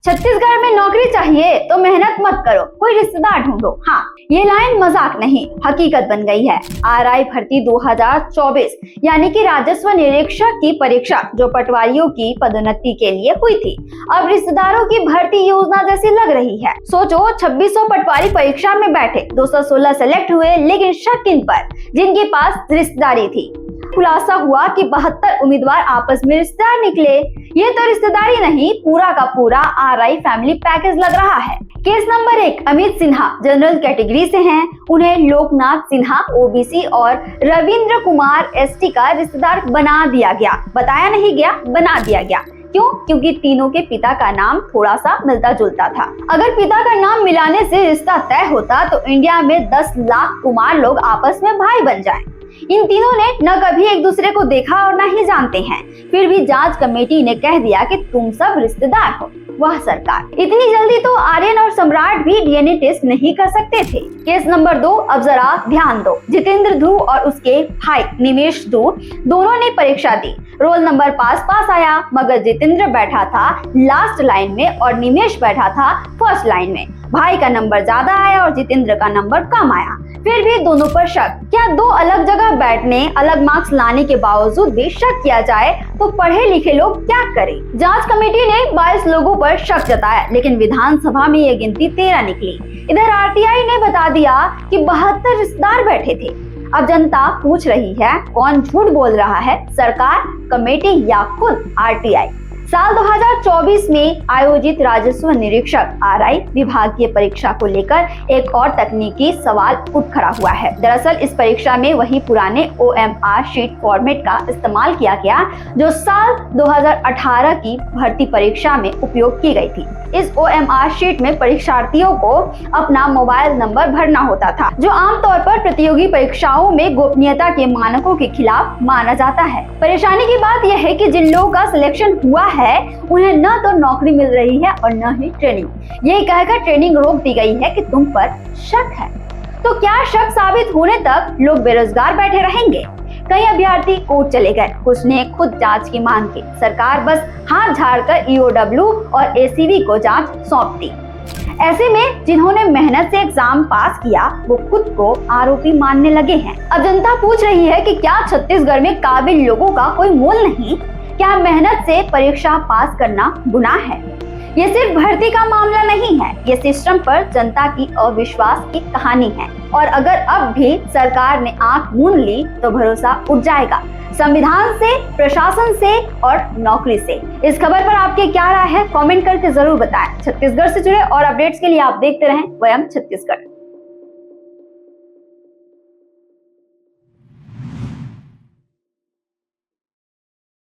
छत्तीसगढ़ में नौकरी चाहिए तो मेहनत मत करो, कोई रिश्तेदार ढूंढो। हाँ, ये लाइन मजाक नहीं, हकीकत बन गई है। आरआई भर्ती 2024 यानी कि राजस्व निरीक्षक की परीक्षा जो पटवारियों की पदोन्नति के लिए हुई थी, अब रिश्तेदारों की भर्ती योजना जैसी लग रही है। सोचो, 2600 पटवारी परीक्षा में बैठे, 216 सेलेक्ट हुए, लेकिन शक किन पर? जिनके पास रिश्तेदारी थी। खुलासा हुआ कि 72 उम्मीदवार आपस में रिश्तेदार निकले। ये तो रिश्तेदारी नहीं, पूरा का पूरा आरआई फैमिली पैकेज लग रहा है। Case number 1, Amit Sinha general category से हैं। उन्हें लोकनाथ सिन्हा ओबीसी और रविंद्र कुमार एसटी का रिश्तेदार बना दिया गया। बताया नहीं गया, बना दिया गया। क्यों? क्योंकि तीनों के पिता का नाम थोड़ा सा मिलता जुलता था। अगर पिता का नाम मिलाने से रिश्ता तय होता तो इंडिया में 10 लाख कुमार लोग आपस में भाई बन जाएं। इन तीनों ने न कभी एक दूसरे को देखा और न ही जानते हैं, फिर भी जांच कमेटी ने कह दिया कि तुम सब रिश्तेदार हो। वह सरकार, इतनी जल्दी तो आर्यन और सम्राट भी डीएनए टेस्ट नहीं कर सकते थे। केस नंबर 2, अब जरा ध्यान दो। जितेंद्र ध्रुव और उसके भाई निमेश ध्रुव दोनों ने परीक्षा दी। रोल नंबर पास आया, मगर जितेंद्र बैठा था लास्ट लाइन में और निमेश बैठा था फर्स्ट लाइन में। भाई का नंबर ज्यादा आया और जितेंद्र का नंबर कम आया। फिर भी दोनों पर शक। क्या दो अलग जगह बैठने, अलग मार्क्स लाने के बावजूद भी शक किया जाए तो पढ़े लिखे लोग क्या करें? जांच कमेटी ने 22 लोगों पर शक जताया, लेकिन विधानसभा में ये गिनती 13 निकली। इधर आरटीआई ने बता दिया कि 72 रिश्तेदार बैठे थे। अब जनता पूछ रही है, कौन झूठ बोल रहा है, सरकार, कमेटी या खुद आरटीआई? साल 2024 में आयोजित राजस्व निरीक्षक आरआई विभागीय परीक्षा को लेकर एक और तकनीकी सवाल उठ खड़ा हुआ है। दरअसल इस परीक्षा में वही पुराने ओएमआर शीट फॉर्मेट का इस्तेमाल किया गया जो साल 2018 की भर्ती परीक्षा में उपयोग की गई थी। इस ओएमआर शीट में परीक्षार्थियों को अपना मोबाइल नंबर भरना होता था, जो आमतौर पर प्रतियोगी परीक्षाओं में गोपनीयता के मानकों के खिलाफ माना जाता है। परेशानी की बात यह है कि जिन लोगों का सिलेक्शन हुआ है उन्हें न तो नौकरी मिल रही है और न ही ट्रेनिंग। ये कहकर ट्रेनिंग रोक दी गई है कि तुम पर शक है। तो क्या शक साबित होने तक लोग बेरोजगार बैठे रहेंगे? कई अभ्यर्थी कोर्ट चले गए, कुछ ने खुद जांच की मांग की। सरकार बस हाथ झाड़कर ईओडब्ल्यू और एसीबी को जांच सौंप दी। ऐसे में जिन्होंने मेहनत से एग्जाम पास किया वो खुद को आरोपी मानने लगे हैं। अब जनता पूछ रही है कि क्या छत्तीसगढ़ में काबिल लोगों का कोई मोल नहीं? क्या मेहनत से परीक्षा पास करना गुनाह है? ये सिर्फ भर्ती का मामला नहीं है, ये सिस्टम पर जनता की अविश्वास की कहानी है। और अगर अब भी सरकार ने आंख मूंद ली तो भरोसा उठ जाएगा, संविधान से, प्रशासन से और नौकरी से। इस खबर पर आपके क्या राय है, कमेंट करके जरूर बताएं। छत्तीसगढ़ से जुड़े और अपडेट्स के लिए आप देखते रहें वयम छत्तीसगढ़।